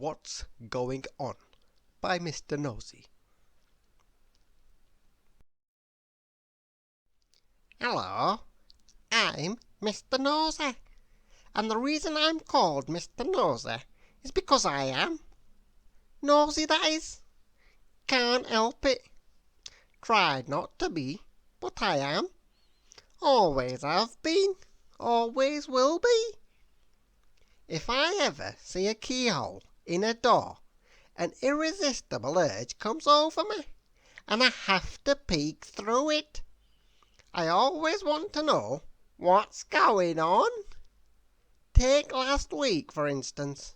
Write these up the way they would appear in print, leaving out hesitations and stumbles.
What's Going On by Mr. Nosey. Hello, I'm Mr. Nosey, and the reason I'm called Mr. Nosey is because I am. Nosey, that is. Can't help it. Tried not to be, but I am. Always have been, always will be. If I ever see a keyhole in a door, an irresistible urge comes over me, and I have to peek through it. I always want to know what's going on. Take last week, for instance.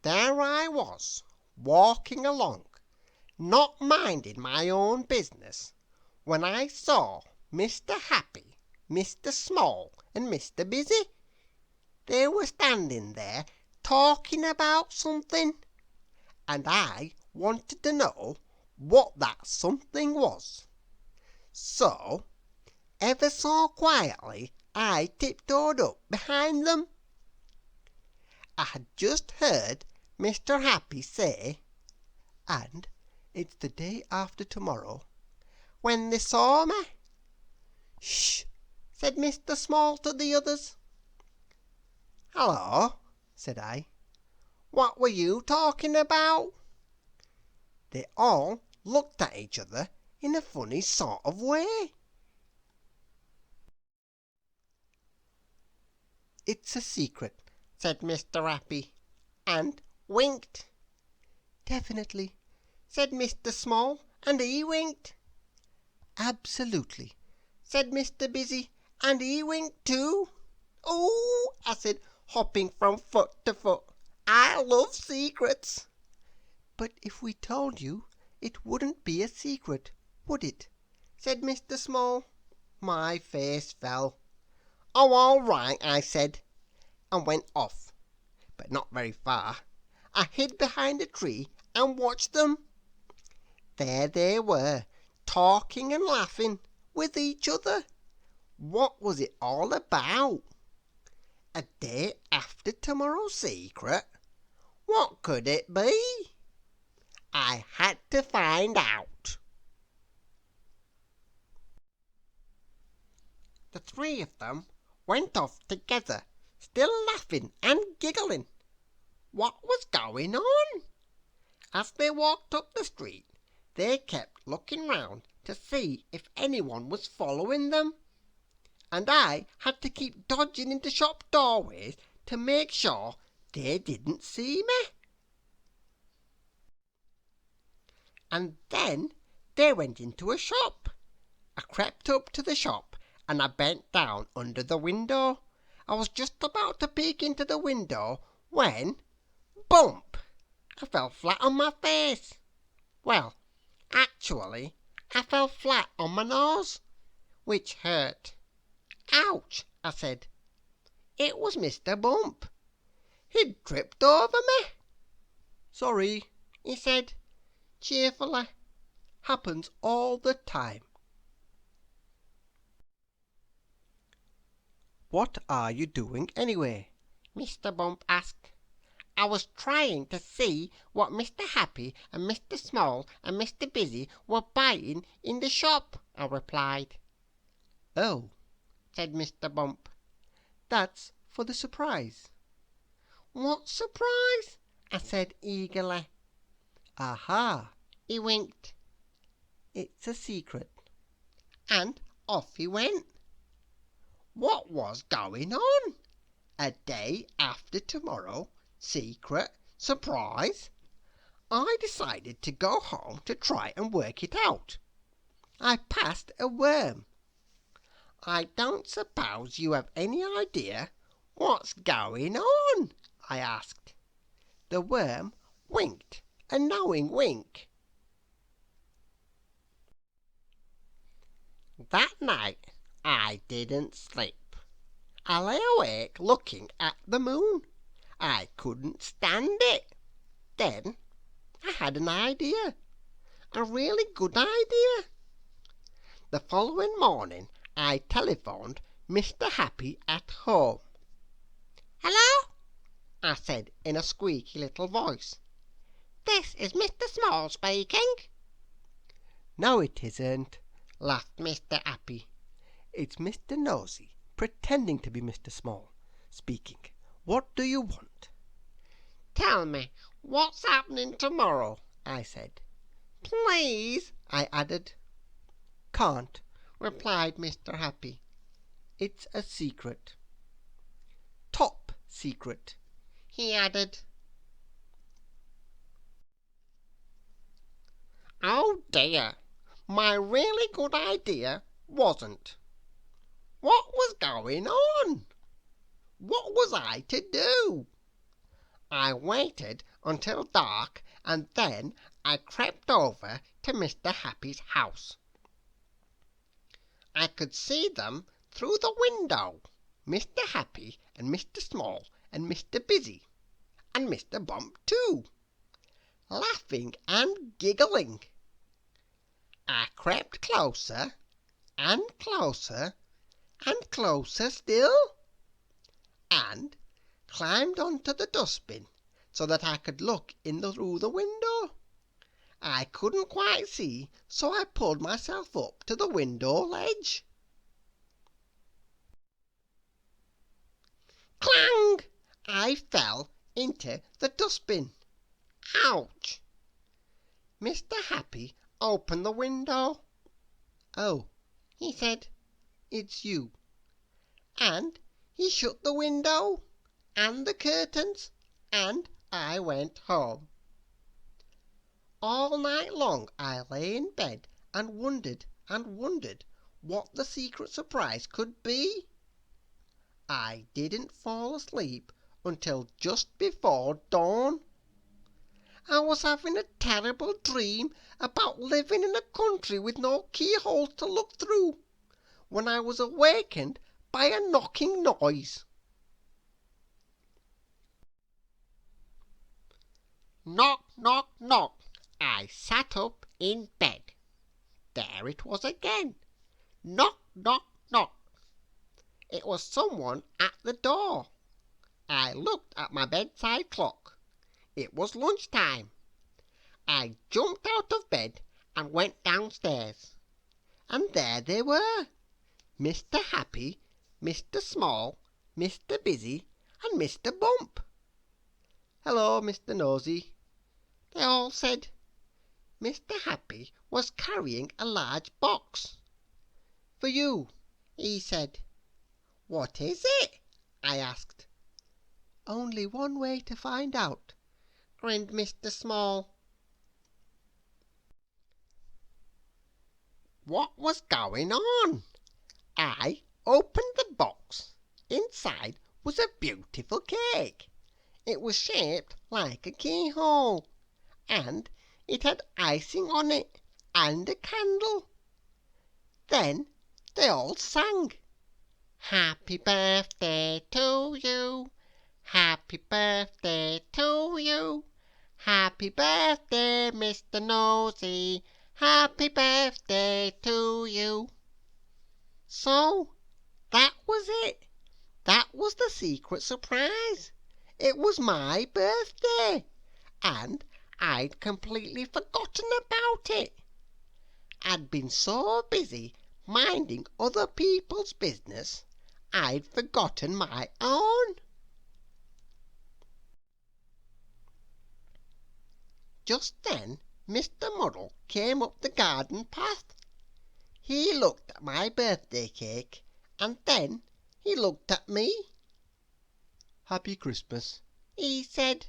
There I was, walking along, not minding my own business, when I saw Mr. Happy, Mr. Small, and Mr. Busy. They were standing there talking about something, and I wanted to know what that something was. So, ever so quietly, I tiptoed up behind them. I had just heard Mr. Happy say, And it's the day after tomorrow, when they saw me. "Shh!" said Mr. Small to the others. "Hello," said I. what were you talking about?" They all looked at each other in a funny sort of way. "It's a secret," said Mr. Happy, and winked. "Definitely," said Mr. Small, and he winked. "Absolutely," said Mr. Busy, and he winked too. "Oh," I said, hopping from foot to foot, "I love secrets." "But if we told you, it wouldn't be a secret, would it?" said Mr. Small. My face fell. "Oh, all right," I said, and went off, but not very far. I hid behind a tree and watched them. There they were, talking and laughing with each other. What was it all about? A day after tomorrow secret? What could it be? I had to find out. The three of them went off together, still laughing and giggling. What was going on? As they walked up the street, they kept looking round to see if anyone was following them, and I had to keep dodging into shop doorways to make sure they didn't see me. And then they went into a shop. I crept up to the shop and I bent down under the window. I was just about to peek into the window when, bump! I fell flat on my face. Well, actually, I fell flat on my nose, which hurt. "Ouch!" I said. It was Mr. Bump. He'd tripped over me. "Sorry," he said, cheerfully. "Happens all the time." "What are you doing anyway?" Mr. Bump asked. "I was trying to see what Mr. Happy and Mr. Small and Mr. Busy were buying in the shop," I replied. "Oh," said Mr. Bump. "that's for the surprise." "What surprise?" I said eagerly. "Aha!" he winked. "It's a secret." And off he went. What was going on? A day after tomorrow? Secret? Surprise? I decided to go home to try and work it out. I passed a worm. "I don't suppose you have any idea what's going on?" I asked. The worm winked a knowing wink. That night I didn't sleep. I lay awake looking at the moon. I couldn't stand it. Then I had an idea, a really good idea. The following morning I telephoned Mr. Happy at home. "Hello!" I said in a squeaky little voice. "This is Mr. Small speaking." "No, it isn't," laughed Mr. Happy. "It's Mr. Nosey, pretending to be Mr. Small, speaking. What do you want?" "Tell me what's happening tomorrow," I said. "Please," I added. "Can't," replied Mr. Happy. "It's a secret. Top secret," he added. Oh dear, my really good idea wasn't. What was going on? What was I to do? I waited until dark, and then I crept over to Mr. Happy's house. I could see them through the window, Mr. Happy and Mr. Small and Mr. Busy, and Mr. Bump too, laughing and giggling. I crept closer and closer and closer still, and climbed onto the dustbin so that I could look in through the window. I couldn't quite see, so I pulled myself up to the window ledge. Clang! I fell into the dustbin. Ouch! Mr. Happy opened the window. "Oh," he said, "it's you." and he shut the window and the curtains, and I went home. All night long I lay in bed and wondered what the secret surprise could be. I didn't fall asleep until just before dawn. I was having a terrible dream about living in a country with no keyholes to look through, when I was awakened by a knocking noise. Knock, knock, knock. I sat up in bed. There it was again. Knock, knock, knock. It was someone at the door. I looked at my bedside clock. It was lunchtime. I jumped out of bed and went downstairs. And there they were, Mr. Happy, Mr. Small, Mr. Busy, and Mr. Bump. "Hello, Mr. Nosey," they all said. Mr. Happy was carrying a large box. "For you," he said. "What is it?" I asked. "Only one way to find out," grinned Mr. Small. What was going on? I opened the box. Inside was a beautiful cake. It was shaped like a keyhole, and it had icing on it and a candle. Then they all sang, "Happy birthday to you, happy birthday to you, happy birthday, Mr. Nosey, happy birthday to you." So that was it. That was the secret surprise. It was my birthday, and I'd completely forgotten about it. I'd been so busy minding other people's business, I'd forgotten my own. Just then Mr. Muddle came up the garden path. He looked at my birthday cake, and then he looked at me. "Happy Christmas," he said.